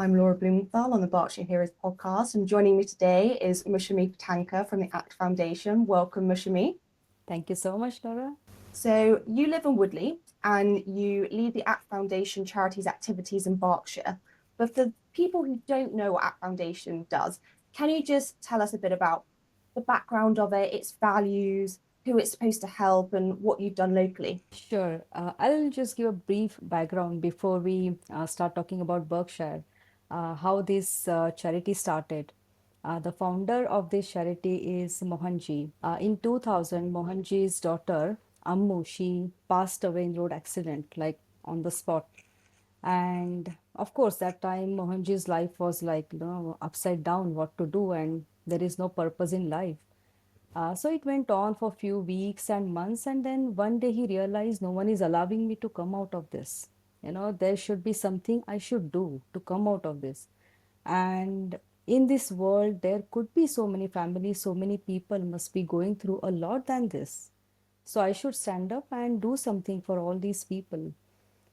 I'm Laura Blumenthal on the Berkshire Heroes podcast, and joining me today is Moushumi Patankar from the ACT Foundation. Welcome, Moushumi. Thank you so much, Laura. So, you live in Woodley and you lead the ACT Foundation charities activities in Berkshire. But for people who don't know what ACT Foundation does, can you just tell us a bit about the background of it, its values, who it's supposed to help, and what you've done locally? Sure. I'll just give a brief background before we start talking about Berkshire, how this charity started. The founder of this charity is Mohanji. In 2000, Mohanji's daughter, Ammu, she passed away in road accident, like on the spot. And of course, that time Mohanji's life was like, upside down, what to do, and there is no purpose in life. So it went on for a few weeks and months, and then one day he realized no one is allowing me to come out of this. There should be something I should do to come out of this. And in this world, there could be so many families, so many people must be going through a lot than this. So I should stand up and do something for all these people.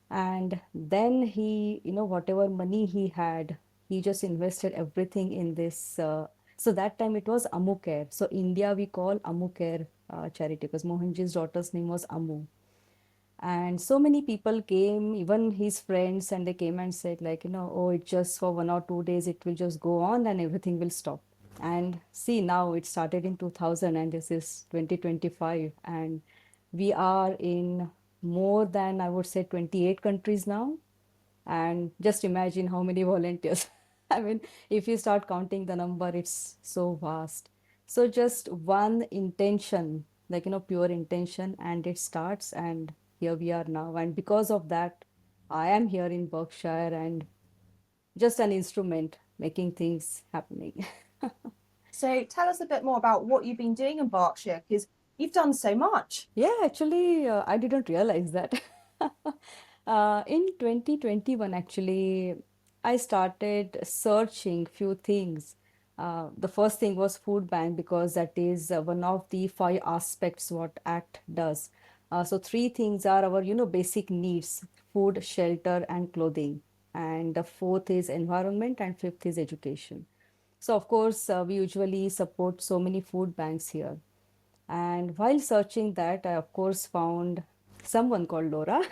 And then he, whatever money he had, he just invested everything in this. So that time it was Amu Care. So India we call Amu Care charity because Mohanji's daughter's name was Amu. And so many people came, even his friends, and they came and said, like, oh, it just for 1 or 2 days, it will just go on and everything will stop. And see, now it started in 2000 and this is 2025. And we are in more than, I would say, 28 countries now. And just imagine how many volunteers. I mean, if you start counting the number, it's so vast. So just one intention, like, pure intention, and it starts, and here we are now. And because of that, I am here in Berkshire and just an instrument making things happening. So, tell us a bit more about what you've been doing in Berkshire, because you've done so much. Yeah, actually, I didn't realize that. In 2021, actually, I started searching few things. The first thing was food bank because that is one of the five aspects what ACT does. So three things are our, basic needs: food, shelter, and clothing. And the fourth is environment, and fifth is education. So of course, we usually support so many food banks here. And while searching that, I of course found someone called Laura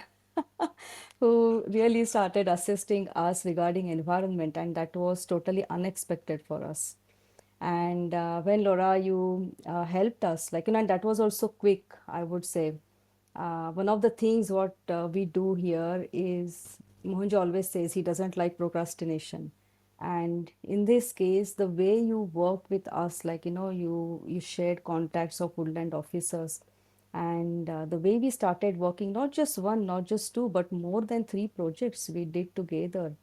who really started assisting us regarding environment, and that was totally unexpected for us. And when Laura, you helped us, like, and that was also quick, I would say. One of the things what we do here is Mohanjo always says he doesn't like procrastination. And in this case, the way you worked with us, like, you shared contacts of woodland officers. And the way we started working, not just one, not just two, but more than three projects we did together,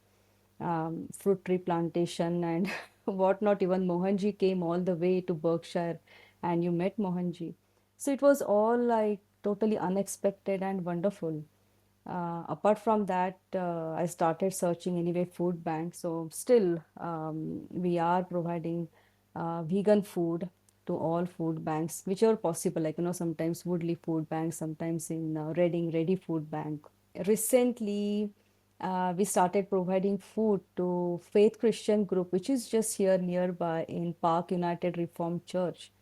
fruit tree plantation and whatnot. Even Mohanji came all the way to Berkshire and you met Mohanji. So it was all like totally unexpected and wonderful. Apart from that, I started searching anyway food bank. So still, we are providing vegan food to all food banks, whichever possible. Like, sometimes Woodley Food Bank, sometimes in Reading, Ready Food Bank. Recently, we started providing food to Faith Christian Group, which is just here nearby in Park United Reformed Church.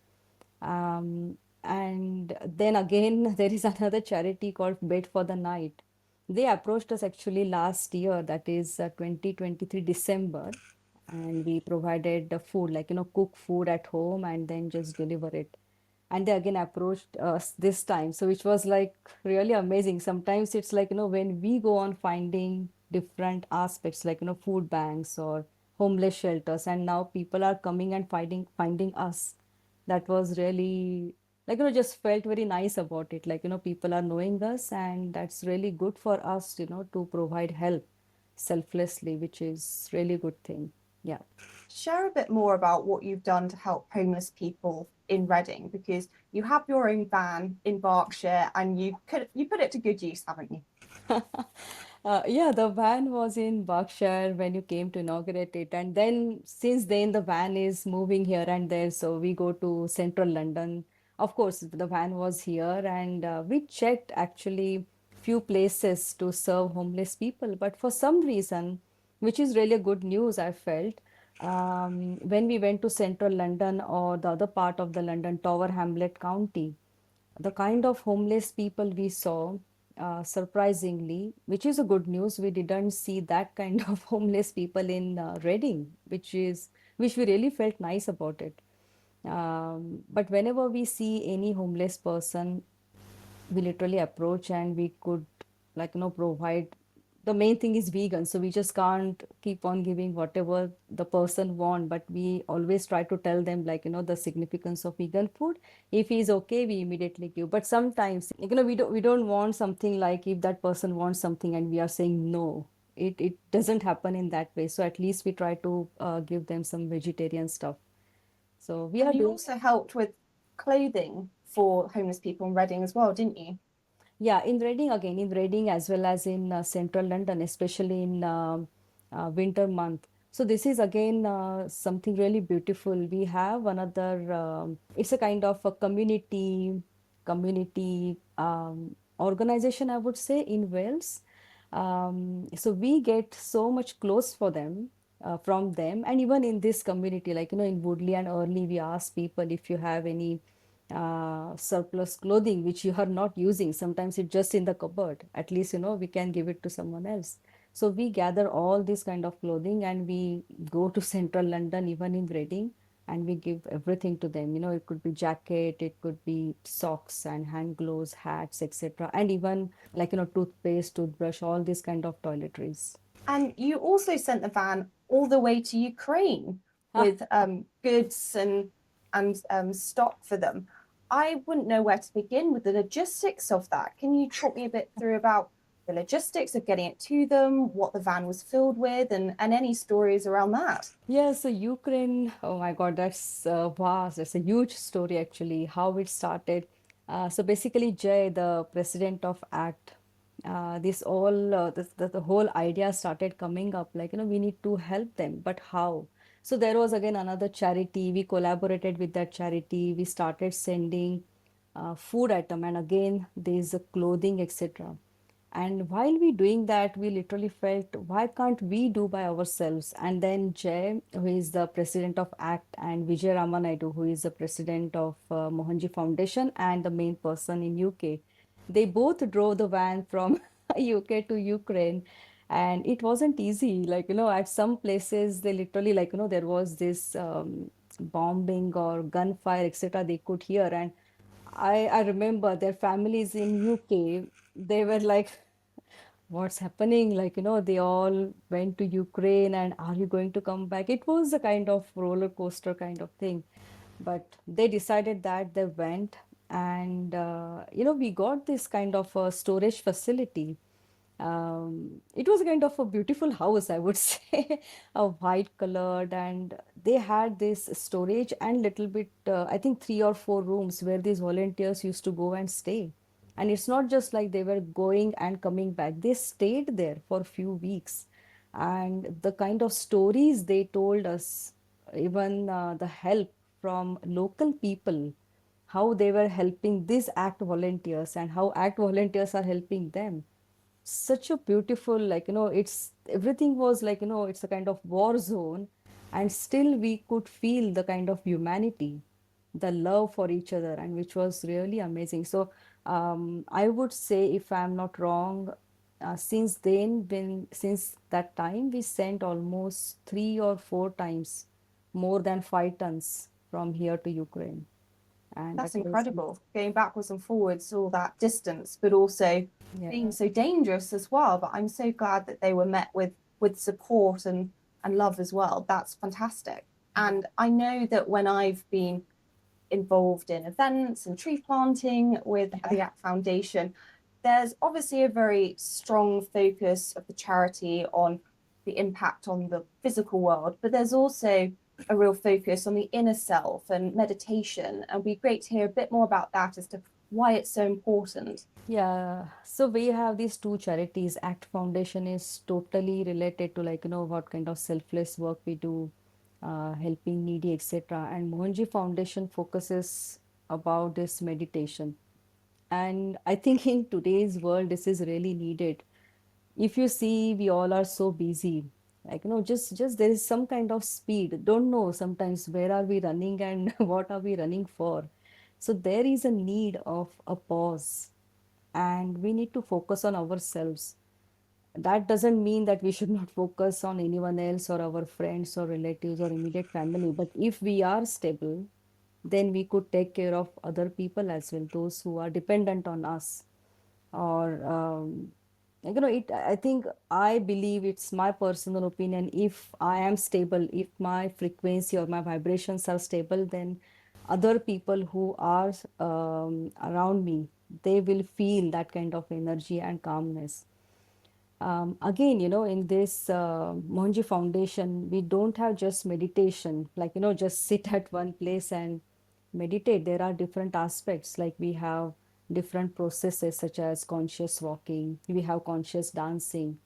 And then again, there is another charity called Bed for the Night. They approached us actually last year, that is 2023 December, and we provided the food, like, cook food at home and then just deliver it. And they again approached us this time, so which was like really amazing. Sometimes it's like, when we go on finding different aspects, like, food banks or homeless shelters, and now people are coming and finding us. That was really like, just felt very nice about it. Like, people are knowing us, and that's really good for us, to provide help selflessly, which is really good thing. Yeah. Share a bit more about what you've done to help homeless people in Reading, because you have your own van in Berkshire and you put it to good use, haven't you? Yeah, the van was in Berkshire when you came to inaugurate it. And then since then, the van is moving here and there. So we go to central London. Of course, the van was here, and we checked actually few places to serve homeless people. But for some reason, which is really a good news, I felt. When we went to central London or the other part of the London, Tower Hamlet County, the kind of homeless people we saw, surprisingly, which is a good news, we didn't see that kind of homeless people in Reading, which we really felt nice about it. But whenever we see any homeless person, we literally approach and we could, provide. The main thing is vegan, so we just can't keep on giving whatever the person want, but we always try to tell them, the significance of vegan food. If he's okay, we immediately give. But sometimes, we don't want something, like if that person wants something and we are saying no, it doesn't happen in that way. So at least we try to give them some vegetarian stuff. So we And are you doing. also helped with clothing for homeless people in Reading as well, didn't you? Yeah, in Reading, again, in Reading as well as in central London, especially in winter month. So this is again something really beautiful. We have another, it's a kind of a community organization, I would say, in Wales. So we get so much clothes for them, from them, and even in this community, in Woodley and Early, we ask people if you have any surplus clothing which you are not using. Sometimes it's just in the cupboard. At least, we can give it to someone else. So we gather all this kind of clothing and we go to central London, even in Reading, and we give everything to them. It could be jacket, it could be socks and hand gloves, hats, etc. And even toothpaste, toothbrush, all these kind of toiletries. And you also sent the van all the way to Ukraine with goods and stock for them. I wouldn't know where to begin with the logistics of that. Can you talk me a bit through about the logistics of getting it to them, what the van was filled with, and any stories around that? Yeah, so Ukraine, oh my God, that's vast. That's a huge story actually, how it started. So basically, Jay, the president of ACT, the whole idea started coming up, we need to help them, but how? So there was again another charity. We collaborated with that charity. We started sending food item, and again, there's a clothing, etc. And while we doing that, we literally felt, why can't we do by ourselves? And then Jay, who is the president of ACT, and Vijay Ramanaidu, who is the president of Mohanji Foundation and the main person in UK, they both drove the van from UK to Ukraine. And it wasn't easy. At some places, they literally, there was this bombing or gunfire, etc. They could hear. And I remember their families in UK, they were like, what's happening? They all went to Ukraine and are you going to come back? It was a kind of roller coaster kind of thing. But they decided that they went, and we got this kind of a storage facility. It was kind of a beautiful house, I would say, a white colored, and they had this storage and little bit, I think 3 or 4 rooms where these volunteers used to go and stay. And it's not just like they were going and coming back, they stayed there for a few weeks. And the kind of stories they told us, even the help from local people, how they were helping these ACT volunteers and how ACT volunteers are helping them. Such a beautiful, it's everything was it's a kind of war zone, and still we could feel the kind of humanity, the love for each other, and which was really amazing. So I would say, if I'm not wrong, since that time we sent almost 3 or 4 times more than 5 tons from here to Ukraine. And that That's was, incredible. Going backwards and forwards all that distance, but also being yeah. so dangerous as well. But I'm so glad that they were met with support and love as well. That's fantastic. Yeah. And I know that when I've been involved in events and tree planting with the Act Foundation, there's obviously a very strong focus of the charity on the impact on the physical world, but there's also a real focus on the inner self and meditation. And it'd be great to hear a bit more about that as to why it's so important. Yeah, so we have these two charities. ACT Foundation is totally related to, what kind of selfless work we do, helping needy, etc. And Mohanji Foundation focuses about this meditation. And I think in today's world, this is really needed. If you see, we all are so busy. Like, just there is some kind of speed. Don't know sometimes where are we running and what are we running for. So there is a need of a pause, and we need to focus on ourselves. That doesn't mean that we should not focus on anyone else or our friends or relatives or immediate family. But if we are stable, then we could take care of other people as well, those who are dependent on us. Or it, I think, I believe, it's my personal opinion, if I am stable, if my frequency or my vibrations are stable, then other people who are around me, they will feel that kind of energy and calmness. Again, in this Mohanji Foundation, we don't have just meditation, like, just sit at one place and meditate. There are different aspects, like we have different processes such as conscious walking, we have conscious dancing.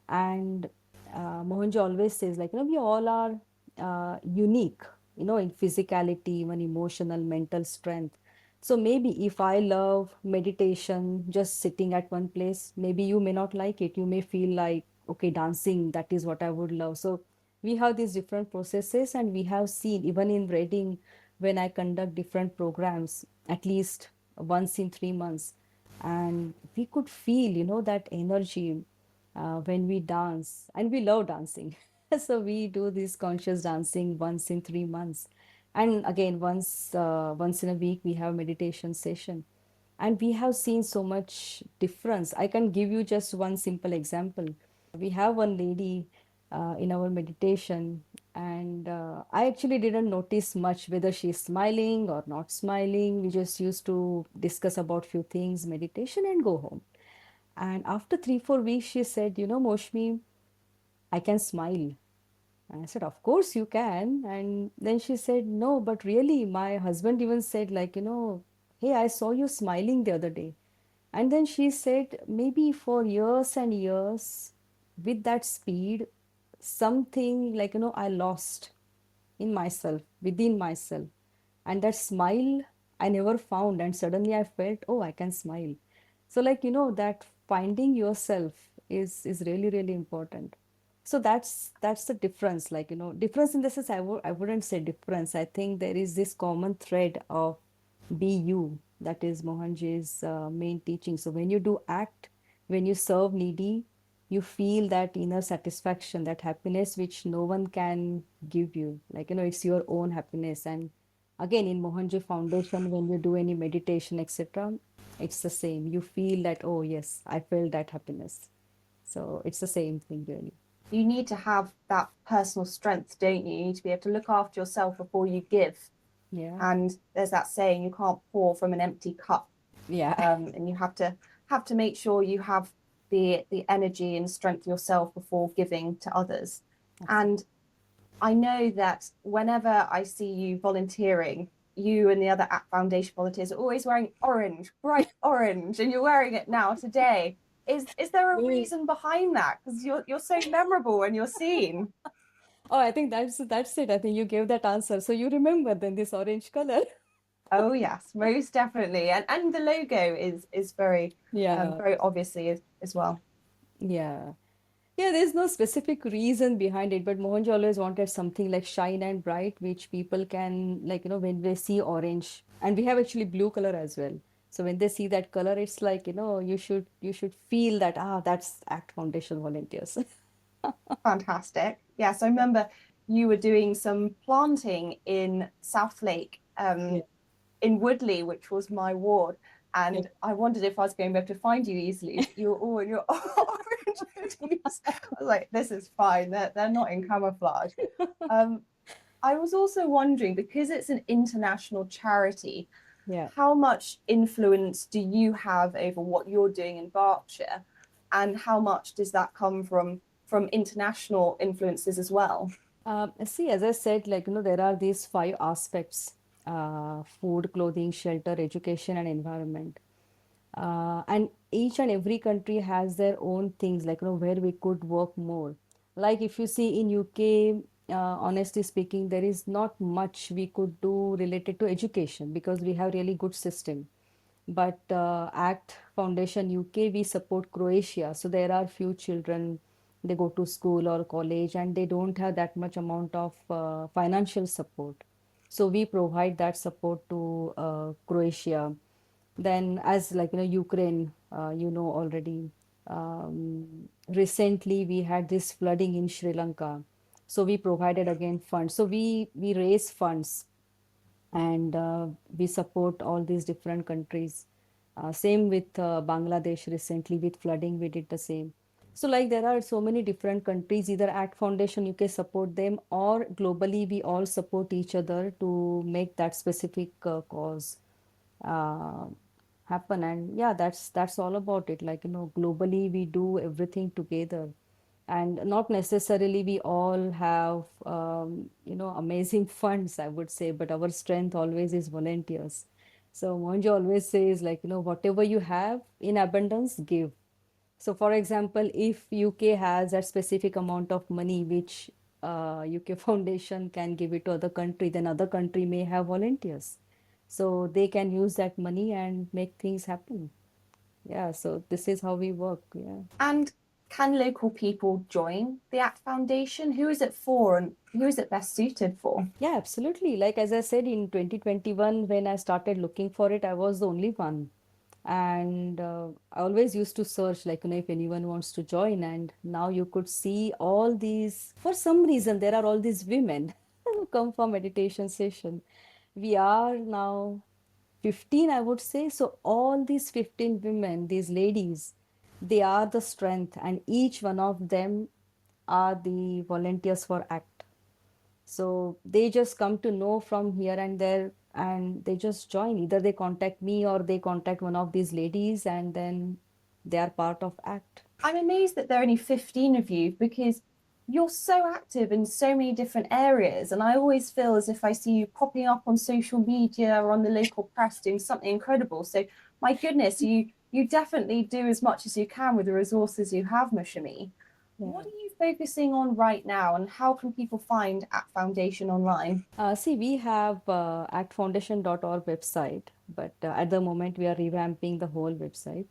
And Mohanji always says, like, we all are unique, in physicality, even emotional, mental strength. So maybe if I love meditation, just sitting at one place, maybe you may not like it. You may feel like, okay, dancing, that is what I would love. So we have these different processes, and we have seen even in Reading, when I conduct different programs, at least once in 3 months, and we could feel, that energy when we dance, and we love dancing. So we do this conscious dancing once in 3 months, and again once in a week we have meditation session, and we have seen so much difference. I can give you just one simple example. We have one lady in our meditation, and I actually didn't notice much whether she's smiling or not smiling. We just used to discuss about few things, meditation, and go home. And after 3 4 weeks, she said, Moshmi, I can smile. And I said, of course you can. And then she said, no, but really, my husband even said, like, hey, I saw you smiling the other day. And then she said, maybe for years and years, with that speed, something like, I lost in myself, within myself. And that smile I never found. And suddenly I felt, oh, I can smile. So, like, that finding yourself is really, really important. So that's the difference. Like, difference in the sense, I wouldn't say difference. I think there is this common thread of be you. That is Mohanji's main teaching. So when you do act, when you serve needy, you feel that inner satisfaction, that happiness which no one can give you. Like, it's your own happiness. And again, in Mohanji Foundation, when you do any meditation, etc., it's the same. You feel that, oh, yes, I felt that happiness. So it's the same thing, really. You need to have that personal strength, don't you? You need to be able to look after yourself before you give. Yeah. And there's that saying, you can't pour from an empty cup. Yeah. And you have to make sure you have the energy and strength yourself before giving to others. And I know that whenever I see you volunteering, you and the other Act Foundation volunteers are always wearing orange, bright orange, and you're wearing it now today. Is there a Absolutely. reason behind that? Because you're so memorable when you're seen. Oh, I think that's it. I think you gave that answer. So you remember then this orange color. Oh yes, most definitely. And the logo is very Yeah. very obviously as well. Yeah. Yeah, there's no specific reason behind it, but Mohanji always wanted something like shine and bright, which people can, like, when they see orange, and we have actually blue color as well. So when they see that color, it's like, you should feel that, that's Act Foundation volunteers. Fantastic. Yes, I remember you were doing some planting in South Lake, Yeah. in Woodley, which was my ward. Yeah. And I wondered if I was going to be able to find you easily, but you were all in your orange hoodies. I was like, this is fine. They're not in camouflage. Um, I was also wondering, because it's an international charity, Yeah. how much influence do you have over what you're doing in Berkshire? And how much does that come from international influences as well? See, as I said, like, there are these five aspects: food, clothing, shelter, education, and environment. And each and every country has their own things, like, where we could work more. Like, if you see in UK, honestly speaking, there is not much we could do related to education because we have really good system. But ACT Foundation UK, we support Croatia. So there are few children They go to school or college and they don't have that much amount of financial support. So we provide that support to Croatia. Then, as like Ukraine, already. Recently, we had this flooding in Sri Lanka, so we provided again funds. So we raise funds and we support all these different countries. Same with Bangladesh recently with flooding, we did the same. So like there are so many different countries, either at Foundation UK support them or globally we all support each other to make that specific cause uh, happen. And yeah, that's all about it. Like, globally we do everything together. And not necessarily we all have amazing funds, I would say, but our strength always is volunteers. So Monjo always says, like, whatever you have in abundance, give. So for example, if UK has a specific amount of money which UK Foundation can give it to other country, then other country may have volunteers. So they can use that money and make things happen. Yeah, so this is how we work. Yeah. And can local people join the ACT Foundation? Who is it for and who is it best suited for? Yeah, absolutely. Like as I said, in 2021, when I started looking for it, I was the only one. And I always used to search, like, if anyone wants to join. And now you could see all these, for some reason, there are all these women who come for meditation session. We are now 15, I would say. So all these 15 women, these ladies, they are the strength, and each one of them are the volunteers for ACT. So they just come to know from here and there and they just join. Either they contact me or they contact one of these ladies and then they are part of ACT. I'm amazed that there are only 15 of you because you're so active in so many different areas. And I always feel as if I see you popping up on social media or on the local press doing something incredible. So my goodness, you definitely do as much as you can with the resources you have, Mushumi. What Yeah. are you focusing on right now and how can people find at Foundation online? See, we have actfoundation.org website, but at the moment we are revamping the whole website.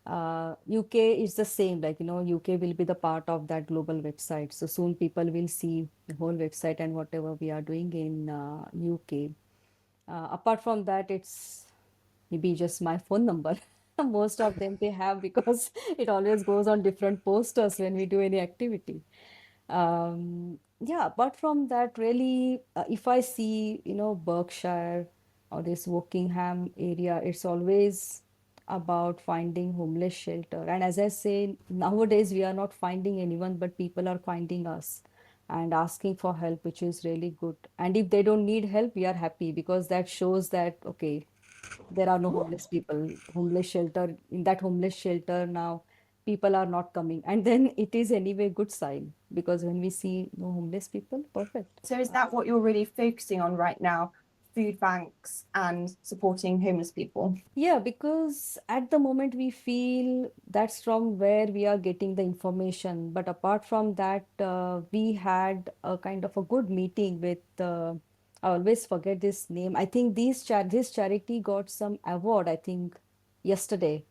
UK is the same, like, UK will be the part of that global website. So soon people will see the whole website and whatever we are doing in UK. Apart from that, it's maybe just my phone number. Most of them they have because it always goes on different posters when we do any activity. Yeah, apart from that, really, if I see, Berkshire or this Wokingham area, it's always about finding homeless shelter. And as I say, nowadays we are not finding anyone, but people are finding us and asking for help, which is really good. And if they don't need help, we are happy because that shows that, okay, there are no homeless people, homeless shelter. In that homeless shelter now, people are not coming. And then it is anyway good sign because when we see no homeless people, perfect. So is that what you're really focusing on right now? Food banks and supporting homeless people? Yeah, because at the moment we feel that's from where we are getting the information. But apart from that, we had a kind of a good meeting with, I always forget this name. I think this charity got some award, I think, yesterday.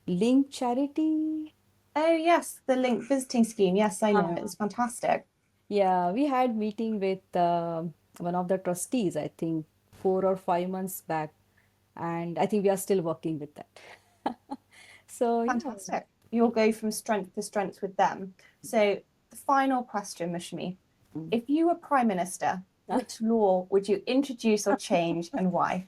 Link Charity. Oh, yes, the Link visiting scheme. Yes, I know. Ah. It's fantastic. Yeah, we had meeting with one of the trustees, I think 4 or 5 months back, and I think we are still working with that. So yeah. Fantastic. You'll go from strength to strength with them. So, the final question, Mushmi. Mm. If you were Prime Minister, which law would you introduce or change and why?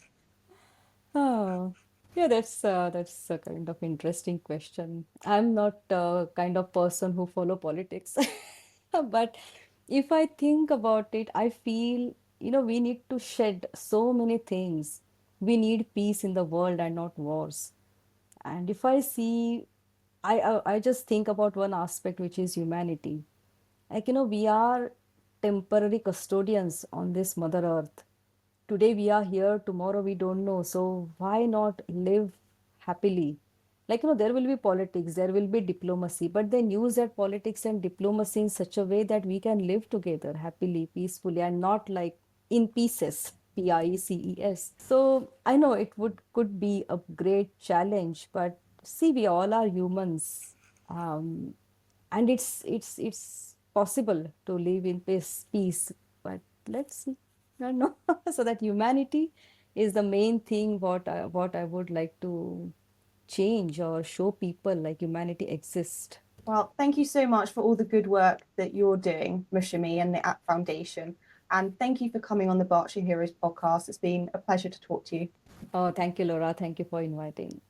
Oh, yeah, that's a kind of interesting question. I'm not a kind of person who follow politics, but if I think about it, I feel, we need to shed so many things. We need peace in the world and not wars. And if I see, I just think about one aspect, which is humanity. Like, we are temporary custodians on this Mother Earth. Today we are here, tomorrow we don't know. So why not live happily? Like, there will be politics, there will be diplomacy, but then use that politics and diplomacy in such a way that we can live together happily, peacefully, and not like in pieces. PIECES. So I know it would could be a great challenge, but see, we all are humans. Um, and it's possible to live in peace. But let's see. I don't know. So that humanity is the main thing what I would like to change or show people like humanity exists. Well, thank you so much for all the good work that you're doing, Moushumi, and the App Foundation. And thank you for coming on the Berkshire Heroes podcast. It's been a pleasure to talk to you. Oh, thank you, Laura. Thank you for inviting.